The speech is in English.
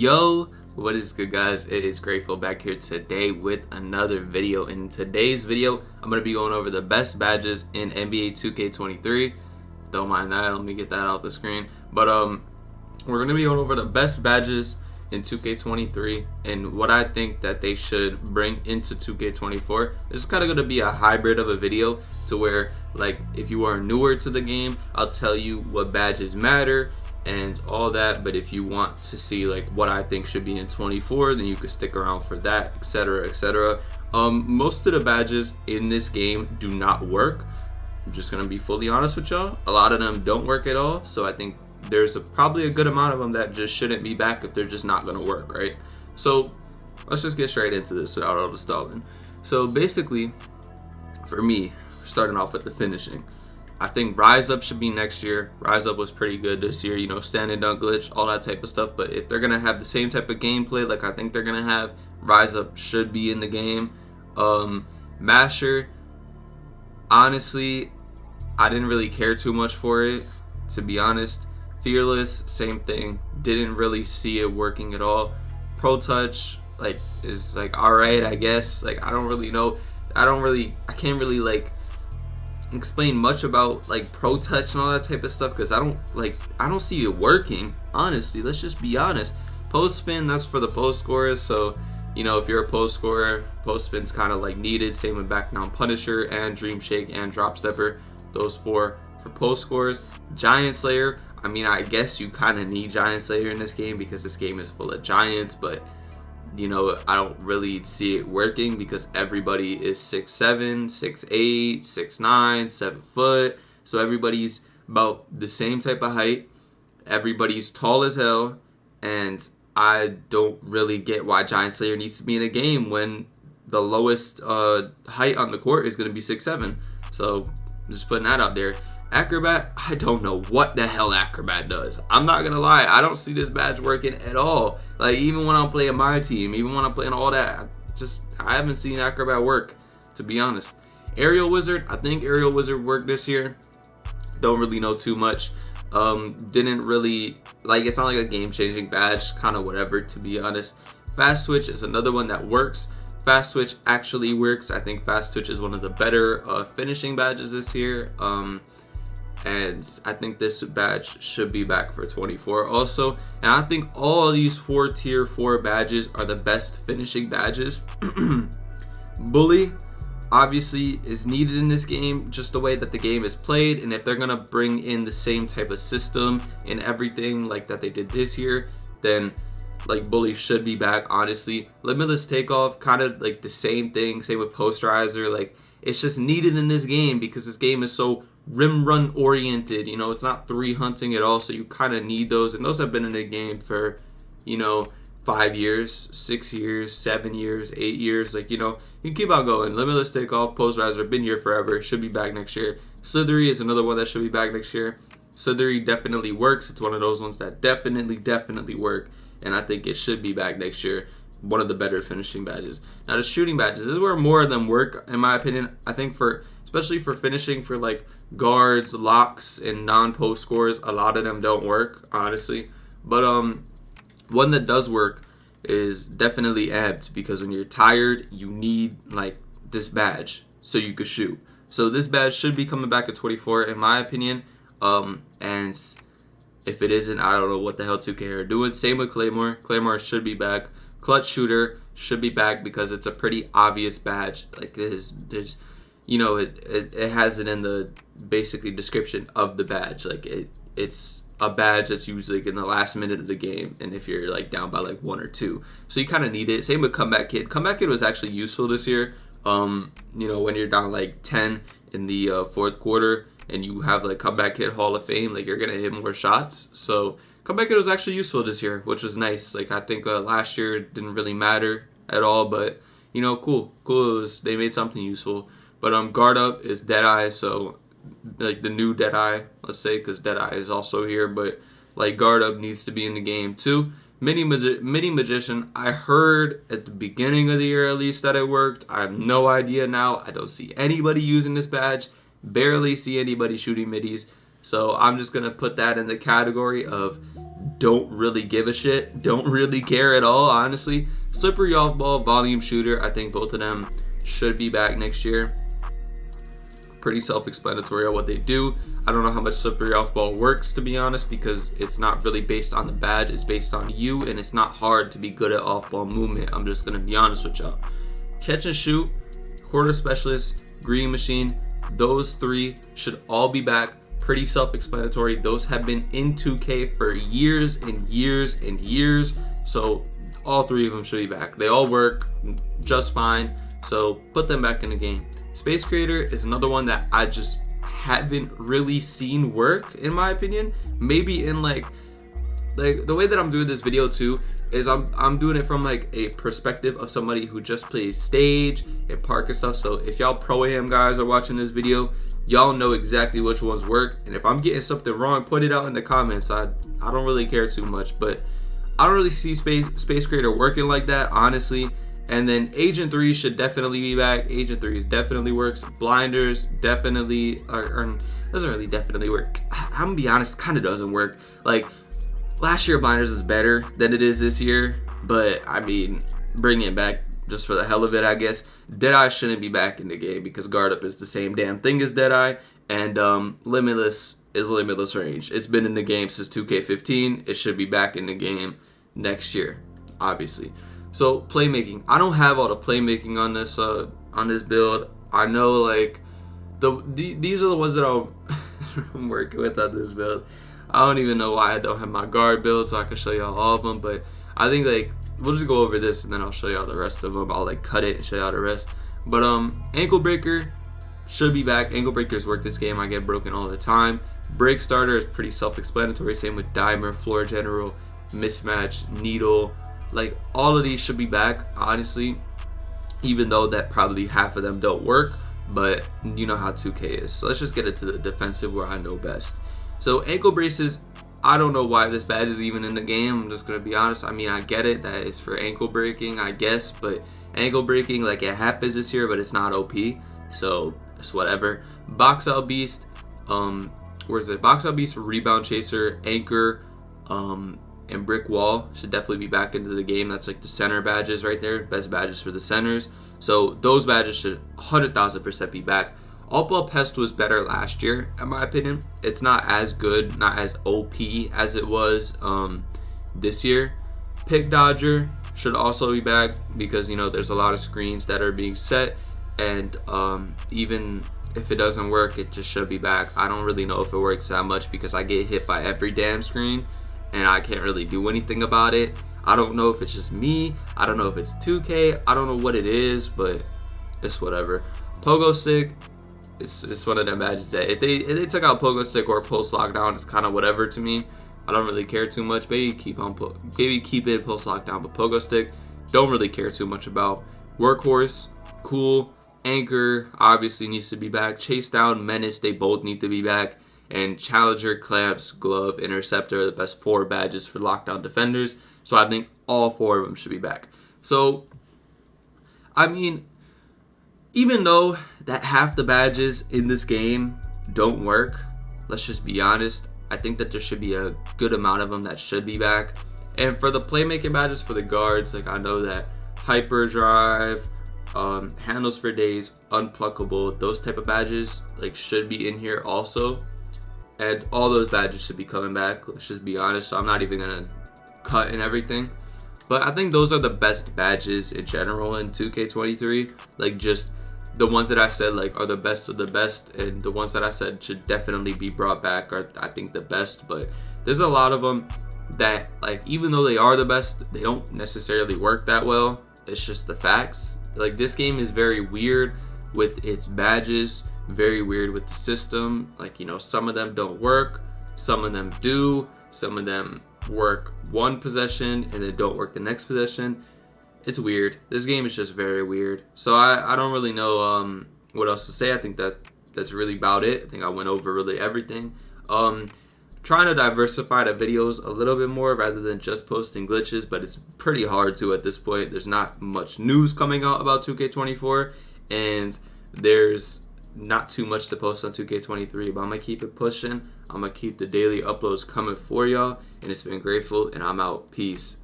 Yo, what is good, guys? It is Grateful back here today with another video. In today's video, I'm going to be going over the best badges in NBA 2K23. Don't mind that, let me get that off the screen. But we're going to be going over the best badges in 2K23 and what I think that they should bring into 2K24. This is kind of going to be a hybrid of a video to where, like, if you are newer to the game, I'll tell you what badges matter and all that, but if you want to see like what I think should be in 24, then you could stick around for that, etc, etc. Most of the badges in this game do not work. I'm just gonna be fully honest with y'all. A lot of them don't work at all, so I think there's probably a good amount of them that just shouldn't be back if they're just not gonna work, right? So let's just get straight into this without all the stalling. So basically, for me, starting off with the finishing, I think Rise Up should be next year. Rise Up was pretty good this year, you know, stand and dunk glitch, all that type of stuff. But if they're going to have the same type of gameplay like I think they're going to have, Rise Up should be in the game. Masher, honestly, I didn't really care too much for it, to be honest. Fearless, same thing. Didn't really see it working at all. Pro Touch, like, is like alright, I guess. Like, I don't really know. I can't really like explain much about like Pro Touch and all that type of stuff because I don't see it working, honestly. Let's just be honest. Post spin, that's for the post scorers, so you know, if you're a post scorer, post spin's kind of like needed. Same with back down Punisher and Dream Shake and Drop Stepper, those four for post scorers. Giant Slayer, I mean, I guess you kind of need Giant Slayer in this game because this game is full of giants, but you know, I don't really see it working because everybody is 6'7", 6'8", 6'9", 7 foot. So everybody's about the same type of height. Everybody's tall as hell. And I don't really get why Giant Slayer needs to be in a game when the lowest height on the court is going to be 6'7". So just putting that out there. Acrobat, I don't know what the hell Acrobat does. I'm not gonna lie, I don't see this badge working at all. Like, even when I'm playing my team, even when I'm playing all that, I haven't seen Acrobat work, to be honest. Aerial Wizard, I think Aerial Wizard worked this year. Don't really know too much. Didn't really, like, it's not like a game-changing badge, kind of whatever, to be honest. Fast Twitch is another one that works. Fast Twitch actually works. I think Fast Twitch is one of the better finishing badges this year. And I think this badge should be back for 24 also. And I think all of these 4 tier 4 badges are the best finishing badges. Bully obviously is needed in this game, just the way that the game is played. And if they're gonna bring in the same type of system and everything like that they did this year, then like Bully should be back, honestly. Limitless Takeoff, kind of like the same thing. Same with Posterizer. Like, it's just needed in this game because this game is so rim run oriented, you know, it's not 3 hunting at all, so you kind of need those, and those have been in the game for, you know, 5 years, 6 years, 7 years, 8 years, like, you know, you can keep on going. Limitless Takeoff, Posterizer, been here forever, should be back next year. Slithery is another one that should be back next year. Slithery definitely works. It's one of those ones that definitely work, and I think it should be back next year. One of the better finishing badges. Now the shooting badges, this is where more of them work, in my opinion. I think especially for finishing for like guards, locks, and non-post scores, a lot of them don't work, honestly. But one that does work is definitely Amped, because when you're tired, you need like this badge so you could shoot. So this badge should be coming back at 24, in my opinion. And if it isn't, I don't know what the hell 2K are doing. Same with Claymore. Claymore should be back. Clutch Shooter should be back because it's a pretty obvious badge. Like, there's you know, it has it in the basically description of the badge. Like, it's a badge that's usually like in the last minute of the game, and if you're like down by like 1 or 2, so you kind of need it. Same with Comeback Kid. Comeback Kid was actually useful this year. You know, when you're down like 10 in the 4th quarter and you have like Comeback Kid Hall of Fame, like, you're gonna hit more shots. So Comeback Kid was actually useful this year, which was nice. Like, I think last year it didn't really matter at all, but you know, cool. They made something useful. But Guard Up is Deadeye, so like the new Deadeye, let's say, because Deadeye is also here. But like, Guard Up needs to be in the game too. Mini Magician, I heard at the beginning of the year at least that it worked. I have no idea now. I don't see anybody using this badge. Barely see anybody shooting middies. So I'm just going to put that in the category of don't really give a shit, don't really care at all, honestly. Slippery off ball, volume shooter, I think both of them should be back next year. Pretty self-explanatory on what they do. I don't know how much slippery off ball works, to be honest, because it's not really based on the badge, it's based on you, and it's not hard to be good at off ball movement. I'm just gonna be honest with y'all. Catch and shoot, quarter specialist, green machine, those three should all be back. Pretty self-explanatory. Those have been in 2K for years and years and years, so all three of them should be back. They all work just fine, so put them back in the game. Space Creator is another one that I just haven't really seen work, in my opinion. Maybe in like the way that I'm doing this video too is I'm doing it from like a perspective of somebody who just plays stage and park and stuff. So if y'all pro am guys are watching this video, y'all know exactly which ones work, and if I'm getting something wrong, put it out in the comments. I don't really care too much, but I don't really see Space Creator working like that, honestly. And then Agent 3 should definitely be back. Agent 3 definitely works. Blinders definitely doesn't really definitely work. I'm gonna be honest, kind of doesn't work. Like last year Blinders is better than it is this year, but I mean, bring it back just for the hell of it, I guess. Deadeye shouldn't be back in the game because guard up is the same damn thing as Deadeye, and Limitless is Limitless range. It's been in the game since 2K15. It should be back in the game next year, obviously. So playmaking, I don't have all the playmaking on this build. I know like these are the ones that I'm working with on this build. I don't even know why I don't have my guard build, so I can show y'all all of them. But I think like we'll just go over this and then I'll show y'all the rest of them. I'll like cut it and show y'all the rest. But ankle breaker should be back. Ankle breakers work this game. I get broken all the time. Break starter is pretty self-explanatory. Same with dimer, floor general, mismatch, needle. Like all of these should be back, honestly, even though that probably half of them don't work, but you know how 2K is. So let's just get into the defensive where I know best. So ankle braces, I don't know why this badge is even in the game. I'm just gonna be honest. I mean, I get it that it's for ankle breaking, I guess, but ankle breaking, like it happens this year, but it's not OP, so it's whatever. Box out beast, where's it? Box out beast, rebound chaser, anchor, and brick wall should definitely be back into the game. That's like the center badges right there, best badges for the centers. So those badges should 100,000% be back. All ball pest was better last year, in my opinion. It's not as good, not as OP as it was this year. Pick dodger should also be back because you know there's a lot of screens that are being set, and even if it doesn't work, it just should be back. I don't really know if it works that much because I get hit by every damn screen and I can't really do anything about it. I don't know if it's just me, I don't know if it's 2K, I don't know what it is, but it's whatever. Pogo stick, it's one of them badges that if they took out pogo stick or post lockdown, it's kind of whatever to me. I don't really care too much. Maybe keep it post lockdown, but pogo stick don't really care too much about. Workhorse, cool. Anchor obviously needs to be back. Chase down, menace, they both need to be back. And Challenger, Clamps, Glove, Interceptor are the best 4 badges for lockdown defenders. So I think all 4 of them should be back. So, I mean, even though that half the badges in this game don't work, let's just be honest, I think that there should be a good amount of them that should be back. And for the playmaking badges for the guards, like I know that Hyperdrive, Handles for Days, Unpluckable, those type of badges like should be in here also. And all those badges should be coming back, let's just be honest. So I'm not even gonna cut and everything. But I think those are the best badges in general in 2K23. Like just the ones that I said like are the best of the best, and the ones that I said should definitely be brought back are I think the best. But there's a lot of them that like even though they are the best, they don't necessarily work that well. It's just the facts. Like this game is very weird with its badges, very weird with the system. Like, you know, some of them don't work, some of them do, some of them work one possession and then don't work the next possession. It's weird. This game is just very weird. So I don't really know what else to say. I think that's really about it. I think I went over really everything. Trying to diversify the videos a little bit more rather than just posting glitches, but it's pretty hard to at this point. There's not much news coming out about 2K24, and there's not too much to post on 2K23, but I'm gonna keep it pushing. I'm gonna keep the daily uploads coming for y'all, and it's been grateful, and I'm out. Peace.